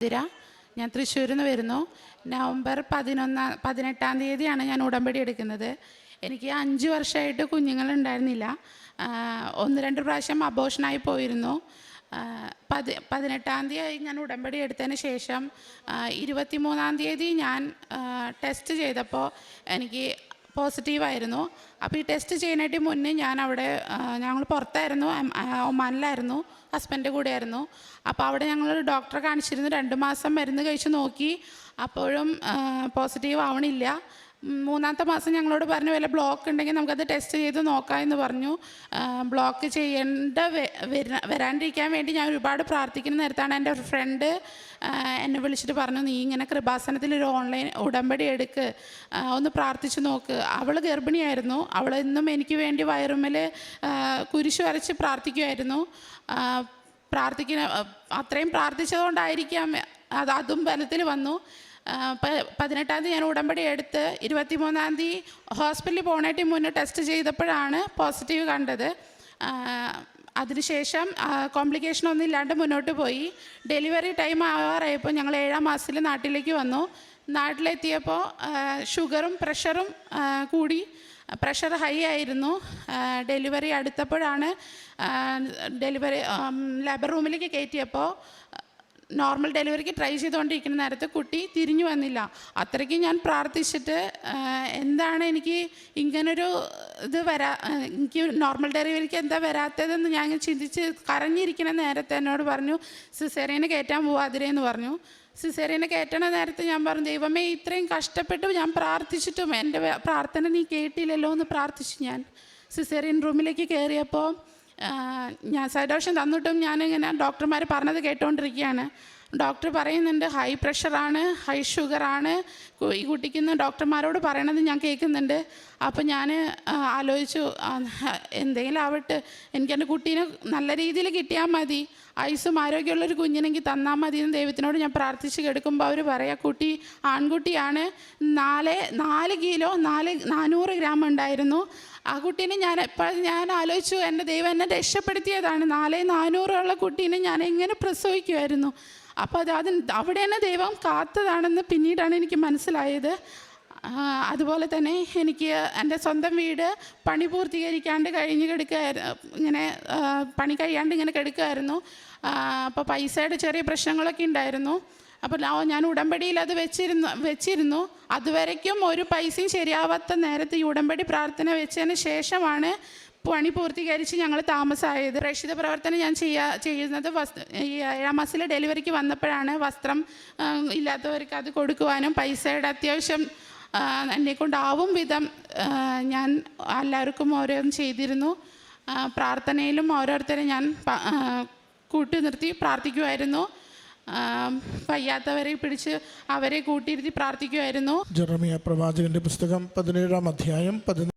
ഞാൻ തൃശ്ശൂരിൽ നിന്ന് വരുന്നു. നവംബർ 18-ാം തീയതിയാണ് ഞാൻ ഉടമ്പടി എടുക്കുന്നത്. എനിക്ക് 5 വർഷമായിട്ട് കുഞ്ഞുങ്ങളുണ്ടായിരുന്നില്ല. 1-2 പ്രാവശ്യം അബോഷനായി പോയിരുന്നു. 18-ാം തീയതി ഞാൻ ഉടമ്പടി എടുത്തതിന് ശേഷം 23-ാം തീയതി ഞാൻ ടെസ്റ്റ് ചെയ്തപ്പോൾ എനിക്ക് പോസിറ്റീവായിരുന്നു. അപ്പോൾ ഈ ടെസ്റ്റ് ചെയ്യാനായിട്ട് മുന്നേ ഞങ്ങൾ പുറത്തായിരുന്നു, ഒമാനിലായിരുന്നു, ഹസ്ബൻഡ് കൂടെയായിരുന്നു. അപ്പോൾ അവിടെ ഞങ്ങൾ ഡോക്ടറെ കാണിച്ചിരുന്നു. 2 മാസം മരുന്ന് കഴിച്ച് നോക്കി, അപ്പോഴും പോസിറ്റീവ് ആവണില്ല. 3-ാമത്തെ മാസം ഞങ്ങളോട് പറഞ്ഞു വല്ല ബ്ലോക്ക് ഉണ്ടെങ്കിൽ നമുക്കത് ടെസ്റ്റ് ചെയ്ത് നോക്കാം എന്ന് പറഞ്ഞു. ബ്ലോക്ക് വരാണ്ടിരിക്കാൻ വേണ്ടി ഞാൻ ഒരുപാട് പ്രാർത്ഥിക്കുന്ന നേരത്താണ് എൻ്റെ ഒരു ഫ്രണ്ട് എന്നെ വിളിച്ചിട്ട് പറഞ്ഞു, നീ ഇങ്ങനെ കൃപാസനത്തിൽ ഒരു ഓൺലൈൻ ഉടമ്പടി എടുക്ക്, ഒന്ന് പ്രാർത്ഥിച്ച് നോക്ക്. അവൾ ഗർഭിണിയായിരുന്നു. അവൾ ഇന്നും എനിക്ക് വേണ്ടി വയറുമ്മൽ കുരിശ് വരച്ച് പ്രാർത്ഥിക്കുമായിരുന്നു. അത്രയും പ്രാർത്ഥിച്ചതുകൊണ്ടായിരിക്കാം അതും ബലത്തിൽ വന്നു. 18-ാം തീയതി ഞാൻ ഉടമ്പടി എടുത്ത് 23-ാം തീയതി ഹോസ്പിറ്റലിൽ പോകാനായിട്ട് മുന്നേ ടെസ്റ്റ് ചെയ്തപ്പോഴാണ് പോസിറ്റീവ് കണ്ടത്. അതിനുശേഷം കോംപ്ലിക്കേഷനൊന്നും ഇല്ലാണ്ട് മുന്നോട്ട് പോയി. ഡെലിവറി ടൈം ആവാറായപ്പോൾ ഞങ്ങൾ 7-ാം മാസത്തിൽ നാട്ടിലേക്ക് വന്നു. നാട്ടിലെത്തിയപ്പോൾ ഷുഗറും പ്രഷറും കൂടി. പ്രഷർ ഹൈ ആയിരുന്നു. ഡെലിവറി അടുത്തപ്പോഴാണ് ലേബർ റൂമിലേക്ക് കയറ്റിയപ്പോൾ നോർമൽ ഡെലിവറിക്ക് ട്രൈ ചെയ്തുകൊണ്ടിരിക്കുന്ന നേരത്ത് കുട്ടി തിരിഞ്ഞു വന്നില്ല. അത്രയ്ക്കും ഞാൻ പ്രാർത്ഥിച്ചിട്ട് എന്താണ് എനിക്ക് ഇങ്ങനൊരു എനിക്ക് നോർമൽ ഡെലിവറിക്ക് എന്താ വരാത്തതെന്ന് ഞാൻ ചിന്തിച്ച് കരഞ്ഞിരിക്കുന്ന നേരത്തെ എന്നോട് പറഞ്ഞു, സിസേറിയന് കയറ്റാൻ പോവാതിരേന്ന് പറഞ്ഞു. സിസേറിയനെ കയറ്റണ നേരത്തെ ഞാൻ പറഞ്ഞു, ദൈവമേ ഇത്രയും കഷ്ടപ്പെട്ട് ഞാൻ പ്രാർത്ഥിച്ചിട്ടും എൻ്റെ പ്രാർത്ഥന നീ കേട്ടില്ലല്ലോ എന്ന് പ്രാർത്ഥിച്ചു. ഞാൻ സിസേറിയൻ റൂമിലേക്ക് കയറിയപ്പോൾ ഞാൻ സൈഡോഷൻ തന്നിട്ടും ഞാനിങ്ങനെ ഡോക്ടർമാർ പറഞ്ഞത് കേട്ടുകൊണ്ടിരിക്കുകയാണ്. ഡോക്ടർ പറയുന്നുണ്ട് ഹൈ പ്രഷറാണ്, ഹൈ ഷുഗറാണ് ഈ കുട്ടിക്കെന്ന് ഡോക്ടർമാരോട് പറയണത് ഞാൻ കേൾക്കുന്നുണ്ട്. അപ്പോൾ ഞാൻ ആലോചിച്ചു, എന്തെങ്കിലും ആവട്ടെ, എനിക്ക് എൻ്റെ കുട്ടീനെ നല്ല രീതിയിൽ കിട്ടിയാൽ മതി, ആയുസ്സും ആരോഗ്യമുള്ളൊരു കുഞ്ഞിനെങ്കിൽ തന്നാൽ മതി എന്ന് ദൈവത്തിനോട് ഞാൻ പ്രാർത്ഥിച്ച് കിടക്കുമ്പോൾ അവർ പറയാം, കുട്ടി ആൺകുട്ടിയാണ്, 4 കിലോ 400 ഗ്രാം ഉണ്ടായിരുന്നു. ആ കുട്ടീനെ ഞാൻ ആലോചിച്ചു, എൻ്റെ ദൈവം എന്നെ രക്ഷപ്പെടുത്തിയതാണ്. 400 കുട്ടീനെ ഞാൻ എങ്ങനെ പ്രസവിക്കുമായിരുന്നു. അപ്പോൾ അവിടെ തന്നെ ദൈവം കാത്തതാണെന്ന് പിന്നീടാണ് എനിക്ക് മനസ്സിലായത്. അതുപോലെ തന്നെ എനിക്ക് എൻ്റെ സ്വന്തം വീട് പണി പൂർത്തീകരിക്കാണ്ട് ഇങ്ങനെ പണി കഴിയാണ്ട് ഇങ്ങനെ കിടക്കുമായിരുന്നു. അപ്പോൾ പൈസയുടെ ചെറിയ പ്രശ്നങ്ങളൊക്കെ ഉണ്ടായിരുന്നു. അപ്പോൾ ഞാൻ ഉടമ്പടിയിൽ അത് വെച്ചിരുന്നു. അതുവരയ്ക്കും ഒരു പൈസയും ശരിയാവാത്ത നേരത്തെ ഈ ഉടമ്പടി പ്രാർത്ഥന വെച്ചതിന് ശേഷമാണ് പണി പൂർത്തീകരിച്ച് ഞങ്ങൾ താമസമായത്. രക്ഷിത പ്രവർത്തനം ഞാൻ ചെയ്യുന്നത് ഈ 7-ാം മാസത്തിലെ ഡെലിവറിക്ക് വന്നപ്പോഴാണ്. വസ്ത്രം ഇല്ലാത്തവർക്ക് അത് കൊടുക്കുവാനും പൈസയുടെ അത്യാവശ്യം എന്നെക്കൊണ്ടാവും വിധം ഞാൻ എല്ലാവർക്കും ഓരോന്നും ചെയ്തിരുന്നു. പ്രാർത്ഥനയിലും ഓരോരുത്തരെ ഞാൻ കൂട്ടി നിർത്തി പ്രാർത്ഥിക്കുമായിരുന്നു. വയ്യാത്തവരെ പിടിച്ച് അവരെ കൂട്ടിയിരുത്തി പ്രാർത്ഥിക്കുമായിരുന്നു. ജെറമിയ പ്രവാചകന്റെ പുസ്തകം 17-ാം അധ്യായം